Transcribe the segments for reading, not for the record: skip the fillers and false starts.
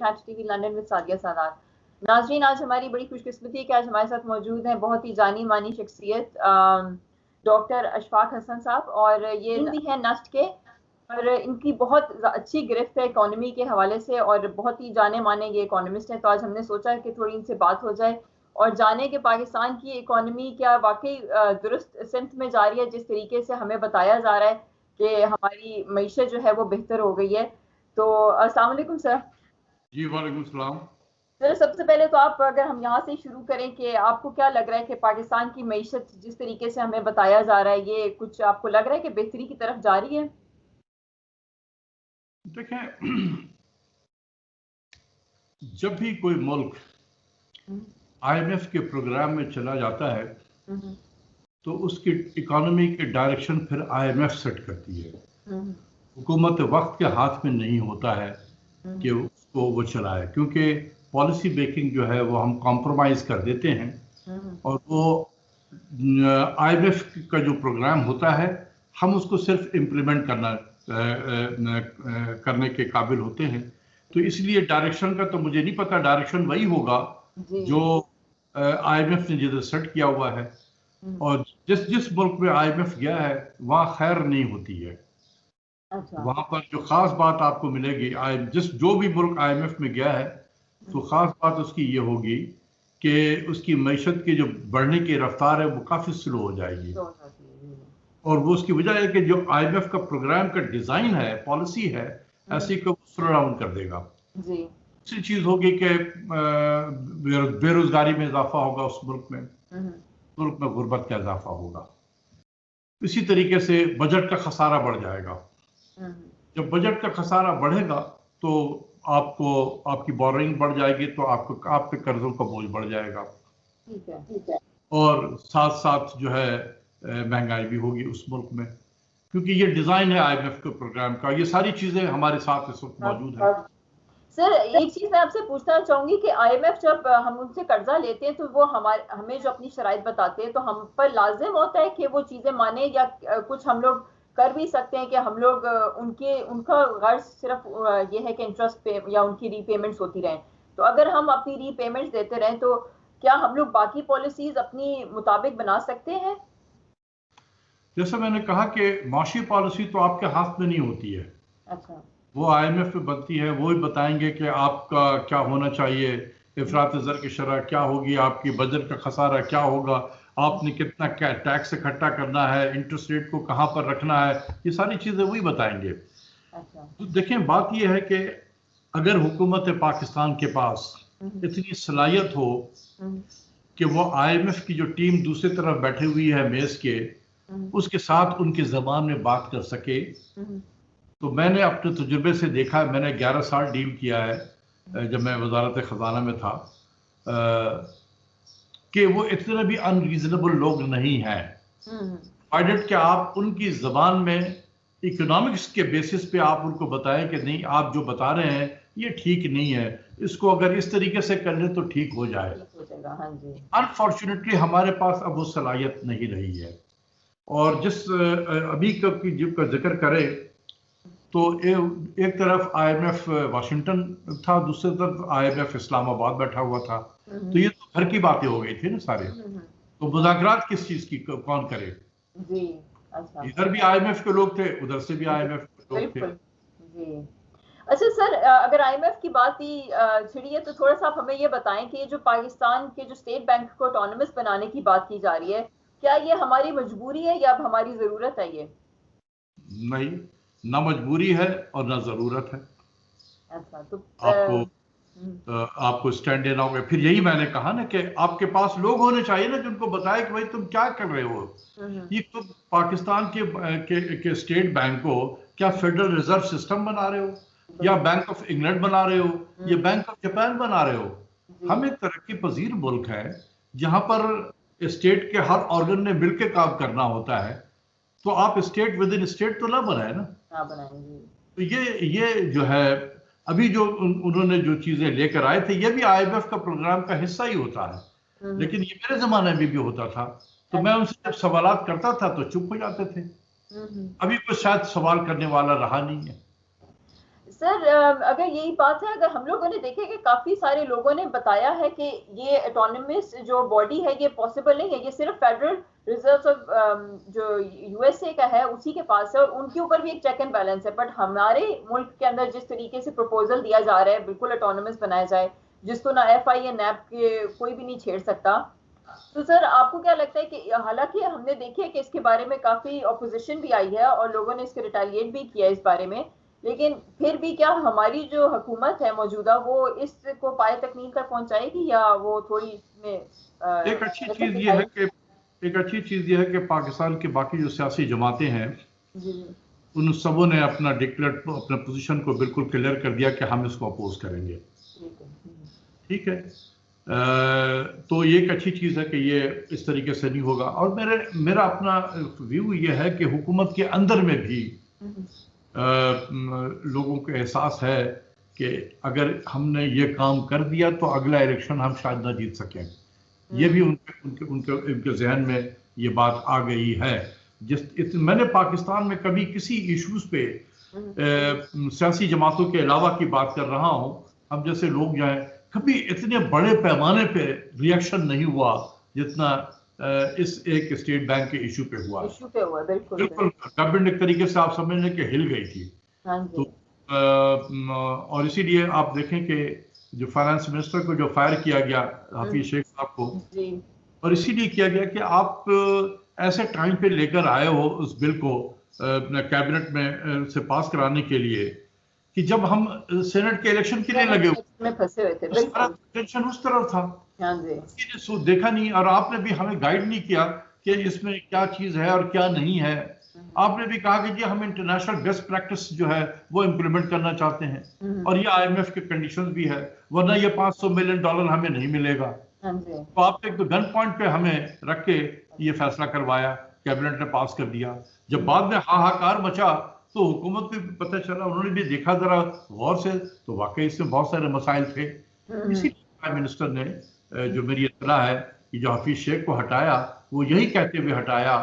Hatch TV London with Sadia Sadat. नाज़रीन, आज हमारी बड़ी खुशकिस्मती कि आज हमारे साथ मौजूद हैं बहुत ही जानी मानी शख्सियत डॉक्टर अशफाक हसन साहब, और ये भी हैं नस्ट के, और इनकी बहुत अच्छी गिरफ्त है इकोनॉमी के हवाले से और बहुत ही जाने माने ये इकोनॉमिस्ट हैं। तो आज हमने सोचा कि थोड़ी इनसे बात हो जाए और जाने कि पाकिस्तान की इकोनॉमी क्या वाकई दुरुस्त सिमत में जा रही है, जिस तरीके से हमें बताया जा रहा है कि हमारी मईशत जो है वो बेहतर हो गई है। तो अस्सलाम वालेकुम सर। जी वालेकुम सलाम। सर, सबसे पहले तो आप, अगर हम यहाँ से शुरू करें कि आपको क्या लग रहा है कि पाकिस्तान की मईशत जिस तरीके से हमें बताया जा रहा है, ये कुछ आपको लग रहा है कि बेहतरी की तरफ जा रही है? देखें, जब भी कोई मुल्क IMF के प्रोग्राम में चला जाता है तो उसकी इकोनॉमी के डायरेक्शन फिर IMF सेट करती है। हुकूमत वक्त के हाथ में नहीं होता है कि उसको वो चलाए, क्योंकि पॉलिसी मेकिंग जो है वो हम कॉम्प्रोमाइज़ कर देते हैं और वो IMF का जो प्रोग्राम होता है हम उसको सिर्फ इम्प्लीमेंट करने के काबिल होते हैं। तो इसलिए डायरेक्शन का तो मुझे नहीं पता, डायरेक्शन वही होगा जो IMF ने जिधर सेट किया हुआ है, और जिस मुल्क में IMF गया है वहाँ खैर नहीं होती है। अच्छा। वहाँ पर जो खास बात आपको मिलेगी, जो भी मुल्क IMF में गया है तो खास बात उसकी ये होगी कि उसकी मईशत की जो बढ़ने की रफ्तार है वो काफ़ी स्लो हो जाएगी, और वो उसकी वजह है कि जो IMF का प्रोग्राम का डिज़ाइन है, पॉलिसी है, ऐसी को स्लो डाउन कर देगा। दूसरी चीज़ होगी कि बेरोजगारी में इजाफा होगा उस मुल्क में गुर्बत का इजाफा होगा। इसी तरीके से बजट का खसारा बढ़ जाएगा। जब बजट का खसारा बढ़ेगा तो आपकी बोरिंग बढ़ जाएगी, तो आप पे कर्जों का बोझ बढ़ जाएगा। ठीक है। और साथ साथ जो है महंगाई भी होगी उस मुल्क में, क्योंकि ये डिजाइन है IMF के प्रोग्राम का। ये सारी चीजें हमारे साथ इस वक्त मौजूद है। सर, एक चीज मैं आपसे पूछना चाहूंगी कि IMF जब हम उनसे कर्जा लेते हैं तो वो हमें जो अपनी शराइत बताते हैं तो हम पर लाजिम होता है कि वो चीजें माने, या कुछ हम लोग कर भी सकते हैं कि हम लोग उनका गर्ज सिर्फ ये है कि इंटरेस्ट पे या उनकी रीपेमेंट्स होती रहें? तो अगर हम अपनी रीपेमेंट्स देते रहें तो क्या हम लोग बाकी पॉलिसीज अपनी मुताबिक बना सकते हैं? जैसे मैंने कहा कि माशी पॉलिसी तो आपके हाथ में नहीं होती है। अच्छा। वो IMF में बनती है, वो ही बताएंगे कि आपका क्या होना चाहिए, इफरात ज़र की शरह क्या होगी, आपकी बजट का खसारा क्या होगा, आपने कितना टैक्स इकट्ठा करना है, इंटरेस्ट रेट को कहाँ पर रखना है, ये सारी चीज़ें वही बताएंगे। अच्छा। तो देखें, बात यह है कि अगर हुकूमत पाकिस्तान के पास इतनी सलाहियत हो कि वो IMF की जो टीम दूसरी तरफ बैठी हुई है मेज़ के, उसके साथ उनकी ज़बान में बात कर सके, तो मैंने अपने तजुर्बे से देखा, मैंने 11 साल डील किया है जब मैं वजारत ख़जाना में था, कि वो इतने भी अनरीजनेबल लोग नहीं हैं, प्रोवाइडेड कि आप उनकी ज़बान में इकोनॉमिक्स के बेसिस पे आप उनको बताएं कि नहीं, आप जो बता रहे हैं ये ठीक नहीं है, इसको अगर इस तरीके से कर ले तो ठीक हो जाए। अनफॉर्चुनेटली हमारे पास अब वो सलाहियत नहीं रही है। और जिस अभी का जिक्र करे तो एक तरफ IMF वाशिंगटन था, दूसरी तरफ IMF इस्लामाबाद बैठा हुआ था, तो ये तो घर की बातें हो गई थी ना सारे। तो मुज़ाकरात किस चीज की कौन करे? जी। अच्छा। इधर भी IMF के लोग थे, उधर से भी IMF के लोग थे। जी। अच्छा सर, अगर IMF की बात ही छिड़ी है तो थोड़ा सा आप हमें ये बताएं कि ये जो पाकिस्तान के जो स्टेट बैंक को ऑटोनोमस बनाने की बात की जा रही है, क्या ये हमारी मजबूरी है या अब हमारी जरूरत है? ये नहीं, ना मजबूरी है और ना जरूरत है। अच्छा। तो आपको स्टैंड लेना होगा। फिर यही मैंने कहा ना कि आपके पास लोग होने चाहिए ना जिनको बताए कि भाई तुम क्या कर रहे हो। ये तो पाकिस्तान के स्टेट बैंक को क्या फेडरल रिजर्व सिस्टम बना रहे हो, या बैंक ऑफ इंग्लैंड बना रहे हो, या बैंक ऑफ जापान बना रहे हो? हम एक तरक्की पजीर मुल्क है जहां पर स्टेट के हर ऑर्गन ने मिलकर काम करना होता है, तो आप स्टेट विद इन स्टेट तो ना बनाए ना। तो ये जो है अभी जो उन्होंने जो चीजें लेकर आए थे, ये भी IMF का प्रोग्राम का हिस्सा ही होता है, लेकिन ये मेरे जमाने में भी होता था। तो मैं उनसे जब सवालात करता था तो चुप हो जाते थे। अभी कुछ शायद सवाल करने वाला रहा नहीं है। सर अगर यही बात है, अगर हम लोगों ने देखे कि काफी सारे लोगों ने बताया है कि ये ऑटोनमस जो बॉडी है ये पॉसिबल नहीं है, ये सिर्फ फेडरल रिजर्व ऑफ जो यूएसए का है उसी के पास है और उनके ऊपर भी एक चेक एंड बैलेंस है। बट हमारे मुल्क के अंदर जिस तरीके से प्रपोजल दिया जा रहा है बिल्कुल ऑटोनमस बनाया जाए जिसको ना एफआई या नैप के कोई भी नहीं छेड़ सकता, तो सर आपको क्या लगता है कि हालांकि हमने देखे कि इसके बारे में काफी ऑपोजिशन भी आई है और लोगों ने इसके रिटेलिएट भी किया इस बारे में, लेकिन फिर भी क्या हमारी जो हुकूमत है मौजूदा वो इसको पाए तकमील तक पहुंचाएगी या वो थोड़ी इसमें एक अच्छी चीज ये है कि पाकिस्तान की बाकी जो सियासी जमातें हैं उन सबों ने अपना डिक्लेयर अपने पोजीशन को बिल्कुल क्लियर कर दिया कि हम इसको अपोज करेंगे। ठीक है, तो ये एक अच्छी चीज़ है कि ये इस तरीके से नहीं होगा। और मेरा अपना व्यू ये है कि हुकूमत के अंदर में भी लोगों को एहसास है कि अगर हमने ये काम कर दिया तो अगला इलेक्शन हम शायद ना जीत सकें। ये भी उनके जहन में ये बात आ गई है। मैंने पाकिस्तान में कभी किसी इश्यूज पे सियासी जमातों के अलावा की बात कर रहा हूँ, हम जैसे लोग जो हैं कभी इतने बड़े पैमाने पे रिएक्शन नहीं हुआ जितना इस एक स्टेट बैंक के इशू पे हुआ। बिल्कुल गवर्नमेंट एक तरीके से आप समझ लें कि हिल गई थी। तो और इसीलिए आप देखें कि जो फाइनेंस मिनिस्टर को जो फायर किया गया हफीज शेख साहब को, और इसीलिए किया गया कि आप ऐसे टाइम पे लेकर आए हो उस बिल को कैबिनेट में से पास कराने के लिए कि जब हम सेनेट के इलेक्शन के लिए लगे में फंसे हुए थे, टेंशन उस तरफ था, देखा नहीं और आपने भी हमें गाइड नहीं किया कि इसमें क्या चीज है और क्या नहीं है। आपने भी कहा कि जी हम इंटरनेशनल बेस्ट प्रैक्टिस जो है वो इम्प्लीमेंट करना चाहते हैं और ये आईएमएफ के कंडीशंस भी है, वरना ये $500 मिलियन हमें नहीं मिलेगा। तो आपने एक तो गन पॉइंट पे हमें रख के ये फैसला करवाया, कैबिनेट ने पास कर दिया। जब बाद में हाहाकार मचा तो हुकूमत को भी पता चला, उन्होंने भी देखा जरा गौर से तो वाकई इसमें बहुत सारे मसाइल थे। इसीलिए प्राइम मिनिस्टर ने जो मेरी इत्तला है कि जो हफीज शेख को हटाया वो यही कहते हुए हटाया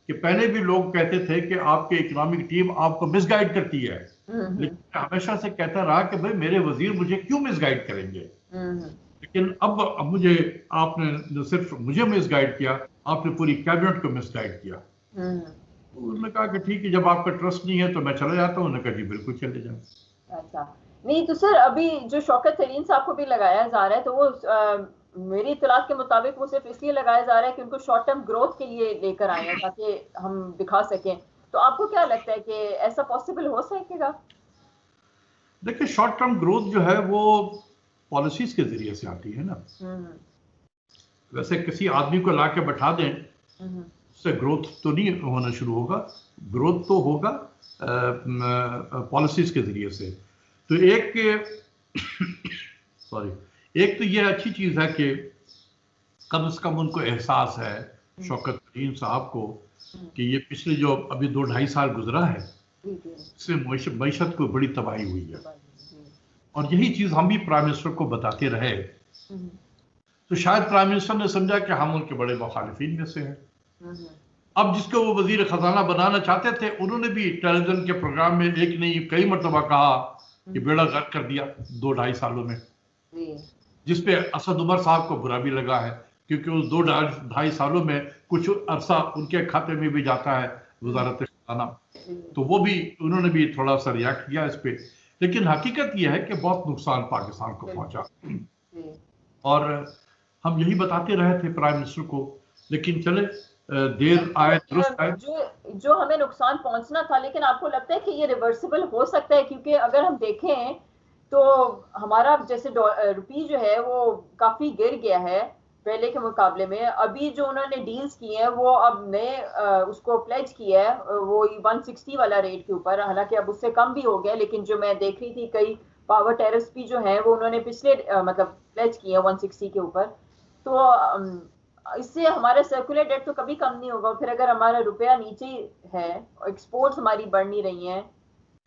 कि पहले भी लोग कहते थे कि आपकी इकोनॉमिक टीम आपको मिसगाइड करती है, लेकिन हमेशा से कहता रहा कि भाई मेरे वजीर मुझे क्यों मिसगाइड करेंगे। लेकिन अब मुझे आपने न सिर्फ मुझे मिसगाइड किया, आपने पूरी कैबिनेट को मिसगाइड किया। उन्होंने कहा कि ठीक है जब आपका ट्रस्ट नहीं है तो मैं चला जाता हूँ। उन्होंने कहा जी बिल्कुल चले जाओ। अच्छा नहीं तो सर अभी जो शौकत तरीन साहब को भी लगाया जा रहा है तो वो मेरी इत्तलात के मुताबिक वो सिर्फ इसलिए लगाया जा रहा है कि उनको शॉर्ट टर्म ग्रोथ के लिए लेकर आए हैं ताकि हम दिखा सकें। तो आपको क्या लगता है कि ऐसा पॉसिबल हो सकेगा? देखिए शॉर्ट टर्म ग्रोथ जो है वो पॉलिसीज के जरिए से आती है ना। वैसे किसी आदमी को ला के बैठा दें उससे ग्रोथ तो नहीं होना शुरू होगा, ग्रोथ तो होगा पॉलिसीज के जरिए से। तो एक तो यह अच्छी चीज है कि कम से कम उनको एहसास है शौकत तरीन साहब को कि ये पिछले जो अभी 2-2.5 साल गुजरा है इससे मईशत को बड़ी तबाही हुई है और यही चीज हम भी प्राइम मिनिस्टर को बताते रहे। तो शायद प्राइम मिनिस्टर ने समझा कि हम उनके बड़े मुखालिफिन में से हैं। अब जिसको वो वजीर खजाना बनाना चाहते थे उन्होंने भी टेलीविजन के प्रोग्राम में एक नहीं कई मरतबा कहा कि बेड़ा गर्क कर दिया 2-2.5 सालों में, जिसपे असद उमर साहब को बुरा भी लगा है क्योंकि उस 2-2.5 सालों में कुछ अरसा उनके खाते में भी जाता है वजारत खजाना, तो वो भी उन्होंने भी थोड़ा सा रिएक्ट किया इस पे। लेकिन हकीकत यह है कि बहुत नुकसान पाकिस्तान को पहुंचा और हम यही बताते रहे थे प्राइम मिनिस्टर को, लेकिन चले देर आए दुरुस्त आए। जो हमें नुकसान पहुंचना था, लेकिन आपको लगता है कि ये रिवर्सिबल हो सकता है? क्योंकि अगर हम देखें तो हमारा जैसे रुपी जो है वो काफी गिर गया है पहले के मुकाबले में। अभी जो उन्होंने डील्स की हैं वो अब नए उसको प्लेज किया है वो 160 वाला रेट के ऊपर, हालांकि अब उससे कम भी हो गया, लेकिन जो मैं देख रही थी कई पावर टेरिफ्स भी जो है वो उन्होंने पिछले मतलब प्लेज किए 160 के ऊपर। तो इससे हमारा सर्कुलर डेट तो कभी कम नहीं होगा। फिर अगर हमारा रुपया नीचे है, एक्सपोर्ट्स हमारी बढ़ नहीं रही हैं,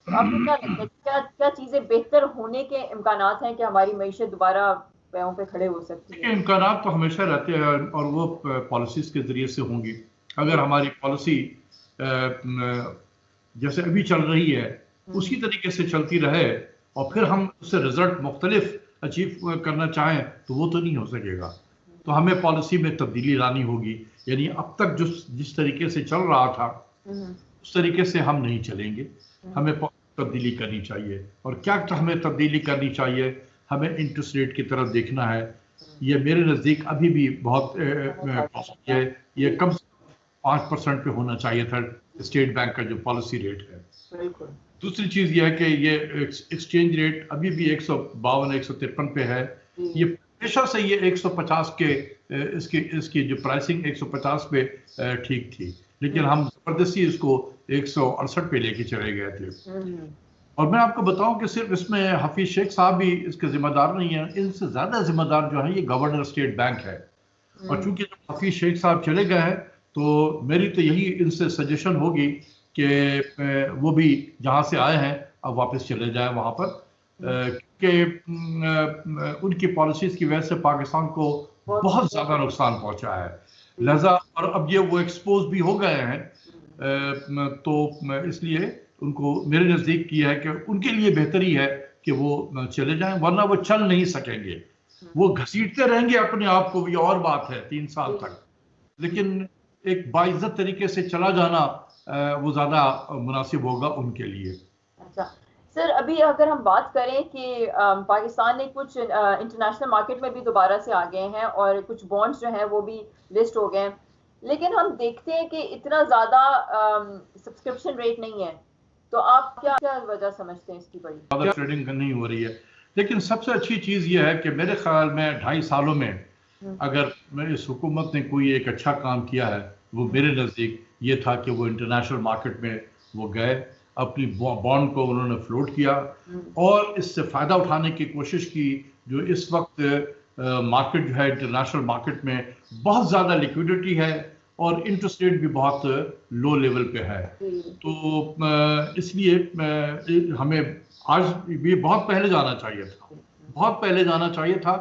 तो आपको क्या लगता है क्या चीजें बेहतर होने के इम्कानात हैं कि हमारी मईशत दोबारा पैरों पे खड़े हो सकती है? इम्कानात तो हमेशा रहते हैं और वो पॉलिसीज के जरिए से होंगी। अगर हमारी पॉलिसी जैसे अभी चल रही है उसी तरीके से चलती रहे और फिर हम उससे रिजल्ट मुख्तलिफ अचीव करना चाहें तो वो तो नहीं हो सकेगा। तो हमें पॉलिसी में तब्दीली लानी होगी, यानी अब तक जिस तरीके से चल रहा था उस तरीके से हम नहीं चलेंगे, हमें तब्दीली करनी चाहिए। और क्या हमें तब्दीली करनी चाहिए, हमें इंटरेस्ट रेट की तरफ देखना है। ये मेरे नज़दीक अभी भी बहुत कॉस्टली है, ये कम से कम 5% पे होना चाहिए था स्टेट बैंक का जो पॉलिसी रेट है। दूसरी चीज़ यह है कि ये एक्सचेंज रेट अभी भी 152-153 पे है। ये हमेशा से ये 150 के इसकी जो प्राइसिंग 150 पे ठीक थी, लेकिन हम जबरदस्ती इसको 168 पे लेके चले गए थे। और मैं आपको बताऊं कि सिर्फ इसमें हफीज शेख साहब भी इसके जिम्मेदार नहीं है, इनसे ज्यादा जिम्मेदार जो है ये गवर्नर स्टेट बैंक है। और चूंकि जब हफीज शेख साहब चले गए हैं तो मेरी तो यही इनसे सजेशन होगी कि वो भी जहां से आए हैं अब वापस चले जाए वहां पर, कि उनकी पॉलिसीज की वजह से पाकिस्तान को बहुत ज्यादा नुकसान पहुंचा है। लिहाजा और अब ये वो एक्सपोज भी हो गए हैं, तो इसलिए उनको मेरे नज़दीक ये है कि उनके लिए बेहतरी है कि वो चले जाएं, वरना वो चल नहीं सकेंगे। वो घसीटते रहेंगे अपने आप को, ये और बात है 3 साल तक, लेकिन एक बाइज्जत तरीके से चला जाना वो ज़्यादा मुनासिब होगा उनके लिए। अच्छा सर, अभी अगर हम बात करें कि पाकिस्तान ने कुछ इंटरनेशनल मार्केट में भी दोबारा से आ गए हैं और कुछ बॉन्ड्स जो हैं वो भी लिस्ट हो गए हैं, लेकिन हम देखते हैं कि इतना ज़्यादा सब्सक्रिप्शन रेट नहीं है। तो आप क्या वजह समझते हैं इसकी? बड़ी ज़्यादा ट्रेडिंग नहीं हो रही है, लेकिन सबसे अच्छी चीज़ यह है कि मेरे ख्याल में 2.5 सालों में अगर इस हुकूमत ने कोई एक अच्छा काम किया है, वो मेरे नज़दीक ये था कि वो इंटरनेशनल मार्केट में वो गए, अपनी बॉन्ड को उन्होंने फ्लोट किया और इससे फ़ायदा उठाने की कोशिश की। जो इस वक्त मार्केट जो है इंटरनेशनल मार्केट में बहुत ज़्यादा लिक्विडिटी है और इंटरेस्ट रेट भी बहुत लो लेवल पे है। तो इसलिए हमें आज भी बहुत पहले जाना चाहिए था, बहुत पहले जाना चाहिए था,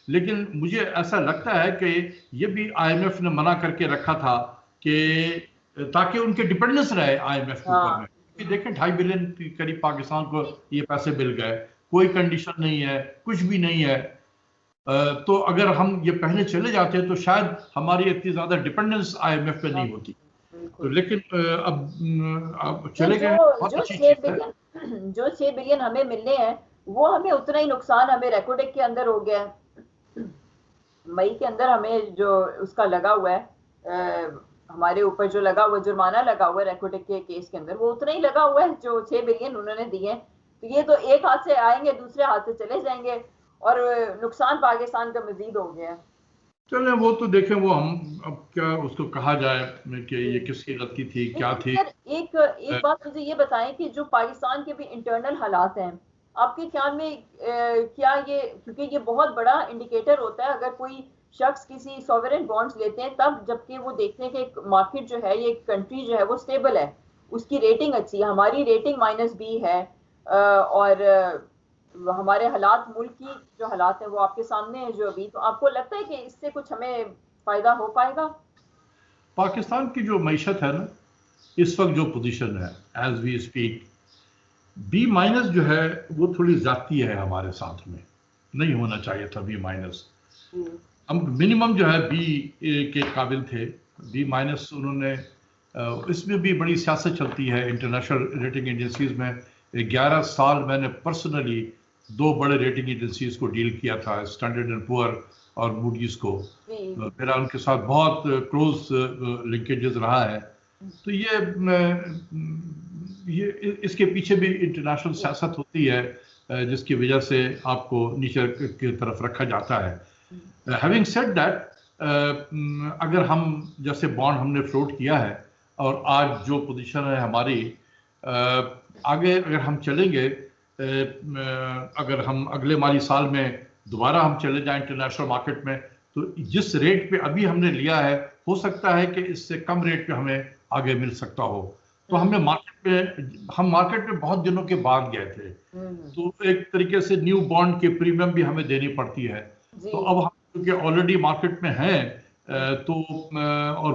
लेकिन मुझे ऐसा लगता है कि ये भी IMF ने मना करके रखा था कि ताकि उनके डिपेंडेंस रहे IMF के ऊपर में। देखें 2.5 बिलियन के करीब पाकिस्तान को ये पैसे मिल गए, कोई कंडीशन नहीं है, कुछ भी नहीं है। तो अगर हम ये पहले चले जाते तो शायद हमारी इतनी ज्यादा डिपेंडेंस IMF पे नहीं होती। तो लेकिन अब चले गए। जो 6 बिलियन हमें मिलने हैं वो हमें उतना ही नुकसान हमें रेकोडेक के अंदर हो गया है। मई के अंदर हमें जो उसका लगा हुआ है, हमारे ऊपर जो लगा हुआ जुर्माना लगा हुआ है रेकोडेक के केस के अंदर, वो उतना ही लगा हुआ है जो 6 बिलियन उन्होंने दिए हैं। तो ये तो एक हाथ से आएंगे दूसरे हाथ से चले जाएंगे और नुकसान पाकिस्तान का मजीद हो गया है। चले वो तो देखें, वो हम अब क्या उसको कहा जाए कि ये किसकी गलती थी, क्या थी। एक बात मुझे ये बताएं कि जो पाकिस्तान के भी इंटरनल हालात हैं, आपके ख्याल में क्या ये, क्योंकि ये बहुत बड़ा इंडिकेटर होता है अगर कोई शख्स किसी सॉवरेन बॉन्ड्स लेते हैं तब, जबकि वो देखते हैं कि मार्केट जो है, ये कंट्री जो है वो स्टेबल है, उसकी रेटिंग अच्छी है। हमारी रेटिंग -B है और हमारे हालात, मुल्क की जो हालात हैं वो आपके सामने है जो अभी। तो आपको लगता है कि इससे कुछ हमें फायदा हो पाएगा? पाकिस्तान की जो मईशत है ना, इस वक्त जो पोजीशन है एज वी स्पीक, B- जो है वो थोड़ी ज्यादती है हमारे साथ में, नहीं होना चाहिए था B-। हम मिनिमम जो है B के काबिल थे, B- उन्होंने, इसमें भी बड़ी सियासत चलती है इंटरनेशनल रेटिंग एजेंसीज में। 11 साल मैंने पर्सनली 2 बड़े रेटिंग एजेंसीज को डील किया था, स्टैंडर्ड एंड पुअर और मूडीज को। मेरा उनके साथ बहुत क्लोज लिंकेजेस रहा है। तो ये इसके पीछे भी इंटरनेशनल सियासत होती है जिसकी वजह से आपको नीचे की तरफ रखा जाता है। हैविंग सेड दैट, अगर हम जैसे बॉन्ड हमने फ्लोट किया है और आज जो पोजीशन है हमारी, आगे अगर हम चलेंगे, अगर हम अगले माली साल में दोबारा हम चले जाएं इंटरनेशनल मार्केट में, तो जिस रेट पे अभी हमने लिया है हो सकता है कि इससे कम रेट पे हमें आगे मिल सकता हो। तो हम मार्केट में बहुत दिनों के बाद गए थे, तो एक तरीके से न्यू बॉन्ड के प्रीमियम भी हमें देनी पड़ती है। तो अब हम क्योंकि ऑलरेडी मार्केट में हैं, तो और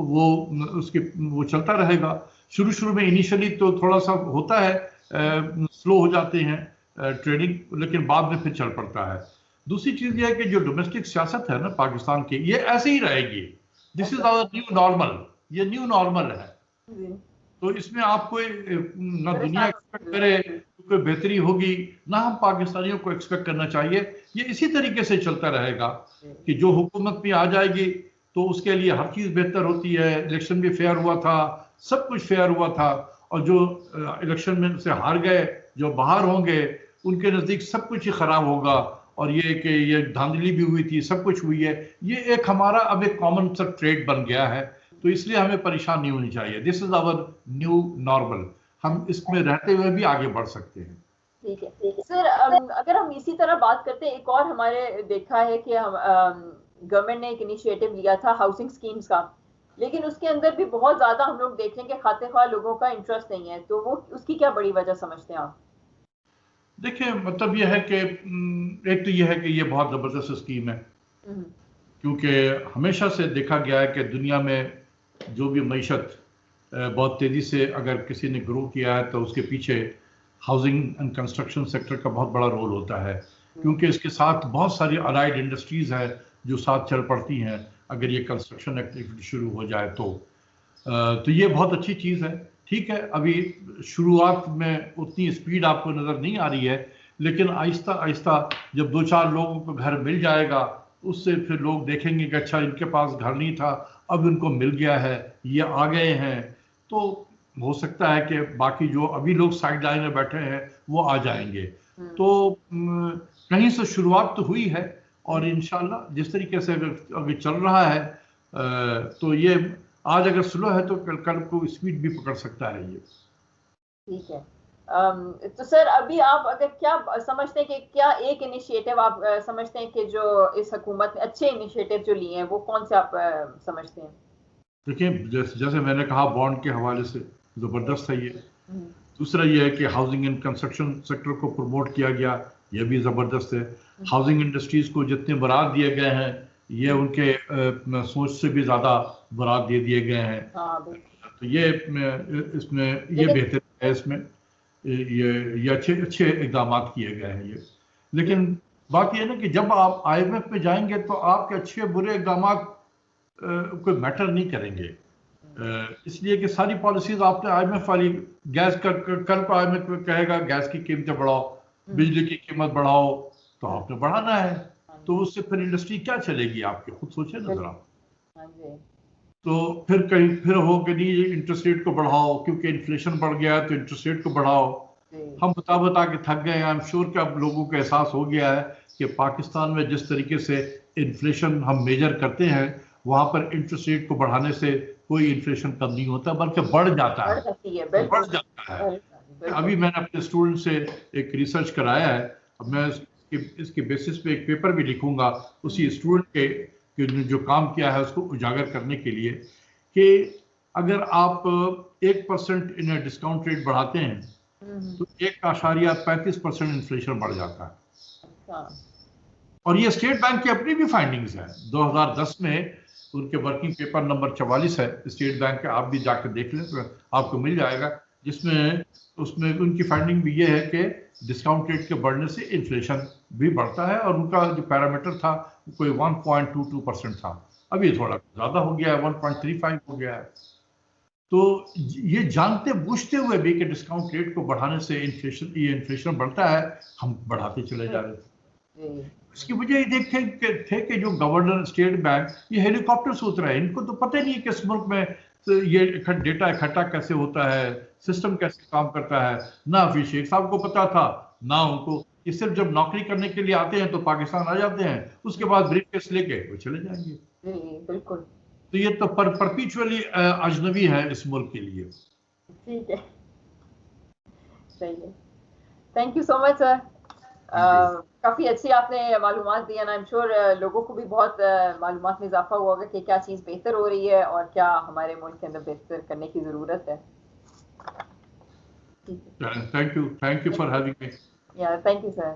वो चलता रहेगा। शुरू में इनिशियली तो थोड़ा सा होता है, स्लो हो जाते हैं, ट्रेडिंग, लेकिन बाद में फिर चल पड़ता है। दूसरी चीज ये है कि जो डोमेस्टिक सियासत है ना पाकिस्तान की, ये ऐसे ही रहेगी। This is our new normal, ये न्यू नॉर्मल है। तो इसमें आपको ना दुनिया एक्सपेक्ट करे कोई बेहतरी होगी, ना हम पाकिस्तानियों को एक्सपेक्ट करना चाहिए। ये इसी तरीके से चलता रहेगा कि जो हुकूमत में आ जाएगी तो उसके लिए हर चीज बेहतर होती है। इलेक्शन भी फेयर हुआ था, सब कुछ फेयर हुआ था, और जो इलेक्शन में से हार गए, जो बाहर होंगे, उनके नजदीक सब कुछ ही खराब होगा। और ये कि ये धांधली भी हुई थी, सब कुछ हुई है। ये एक हमारा अब एक कॉमन सा ट्रेड बन गया है, तो इसलिए हमें परेशान नहीं होनी चाहिए। This is our new normal, हम इसमें रहते हुए भी आगे बढ़ सकते हैं। ठीक है सर, अगर हम इसी तरह बात करते हैं, एक और हमारे देखा है कि हम गवर्नमेंट ने एक इनिशिएटिव लिया था हाउसिंग स्कीम्स का, लेकिन उसके अंदर भी बहुत ज्यादा हम लोग देख रहे हैं कि खाते ख्वाह लोगों का इंटरेस्ट नहीं है, तो वो उसकी क्या बड़ी वजह समझते हैं आप? देखिए, मतलब यह है कि एक तो यह है कि ये बहुत जबरदस्त स्कीम है, क्योंकि हमेशा से देखा गया है कि दुनिया में जो भी मईशत बहुत तेजी से अगर किसी ने ग्रो किया है तो उसके पीछे हाउसिंग एंड कंस्ट्रक्शन सेक्टर का बहुत बड़ा रोल होता है, क्योंकि इसके साथ बहुत सारी अलाइड इंडस्ट्रीज हैं जो साथ चल पड़ती हैं अगर ये कंस्ट्रक्शन एक्टिविटी शुरू हो जाए तो ये बहुत अच्छी चीज़ है। ठीक है, अभी शुरुआत में उतनी स्पीड आपको नज़र नहीं आ रही है, लेकिन आहिस्ता आहिस्ता जब 2-4 लोगों को घर मिल जाएगा, उससे फिर लोग देखेंगे कि अच्छा इनके पास घर नहीं था, अब इनको मिल गया है, ये आ गए हैं, तो हो सकता है कि बाकी जो अभी लोग साइड लाइन में बैठे हैं वो आ जाएंगे। तो कहीं से शुरुआत तो हुई है, और इंशाल्लाह जिस तरीके से अगर चल रहा है तो ये आज अगर स्लो है तो कल को स्पीड भी पकड़ सकता है ये। ठीक है, तो सर अभी आप अगर क्या समझते हैं कि क्या एक इनिशिएटिव आप समझते हैं कि जो इस हुकूमत ने अच्छे इनिशिएटिव जो लिए हैं वो कौन से आप समझते हैं? देखिए, जैसे मैंने कहा, बॉन्ड के हवाले से जबरदस्त है ये। दूसरा ये है कि हाउसिंग एंड कंस्ट्रक्शन सेक्टर को प्रमोट किया गया, ये भी जबरदस्त है। हाउसिंग इंडस्ट्रीज को जितने बरात दिए गए हैं, ये उनके सोच से भी ज्यादा बरात दे दिए गए हैं। तो ये इसमें ये बेहतर है, इसमें ये अच्छे इकदाम किए गए हैं ये। लेकिन बात यह है ना कि जब आप IMF में जाएंगे तो आपके अच्छे बुरे इकदाम कोई मैटर नहीं करेंगे, इसलिए कि सारी पॉलिसीज आपने IMF वाली, गैस का कल को IMF कहेगा गैस की कीमतें बढ़ाओ, बिजली की कीमत बढ़ाओ, तो आपने बढ़ाना है, तो उससे फिर इंडस्ट्री क्या चलेगी आपकी, खुद सोचे ना जरा। तो फिर कहीं फिर हो कि नहीं इंटरेस्ट रेट को बढ़ाओ, क्योंकि इन्फ्लेशन बढ़ गया है तो इंटरेस्ट रेट को बढ़ाओ। हम बता के थक गए हैं। आई एम श्योर कि अब लोगों को एहसास हो गया है कि पाकिस्तान में जिस तरीके से इन्फ्लेशन हम मेजर करते हैं, वहां पर इंटरेस्ट रेट को बढ़ाने से कोई इन्फ्लेशन कम नहीं होता, बल्कि बढ़ जाता है। अभी मैंने अपने स्टूडेंट से एक रिसर्च कराया है, अब मैं इसके बेसिस पे एक पेपर भी लिखूंगा उसी स्टूडेंट के जो काम किया है उसको उजागर करने के लिए, कि अगर आप 1% इन डिस्काउंट रेट बढ़ाते हैं तो 1.35% इन्फ्लेशन बढ़ जाता है। और ये स्टेट बैंक की अपनी भी फाइंडिंग्स है। 2010 में उनके वर्किंग पेपर नंबर 44 है स्टेट बैंक के, आप भी जाकर देख लें तो आपको मिल जाएगा, जिसमें उसमें उनकी फाइंडिंग भी ये है कि डिस्काउंट रेट के बढ़ने से इन्फ्लेशन भी बढ़ता है, और उनका जो पैरामीटर था कोई 1.22% था, अभी थोड़ा ज़्यादा हो गया है, 1.35 हो गया है। तो ये जानते बूझते हुए भी कि डिस्काउंट रेट को बढ़ाने से इन्फ्लेशन बढ़ता है, हम बढ़ाते चले जा रहे थे। इसकी वजह ये देखते थे कि जो गवर्नर स्टेट बैंक ये हेलीकॉप्टर सोच रहा है, इनको तो पता ही नहीं है कि इस मुल्क में ये डेटा इकट्ठा कैसे होता है, सिस्टम कैसे काम करता है। ना फिर शेख साहब को पता था, ना उनको। ये सिर्फ जब नौकरी करने के लिए आते हैं तो पाकिस्तान आ जाते हैं, उसके बाद ब्रीफकेस लेके वो चले जाएंगे। बिल्कुल। तो ये तो परपेचुअली अजनबी है इस मुल्क के लिए। ठीक है, सही है। Thank you so much sir, काफी अच्छी आपने मालूमात दी, आई एम श्योर लोगों को भी बहुत मालूमात में इजाफा हुआ होगा कि क्या चीज़ बेहतर हो रही है और क्या हमारे मुल्क के अंदर बेहतर करने की ज़रूरत है। Thank you for having me. या थैंक यू सर।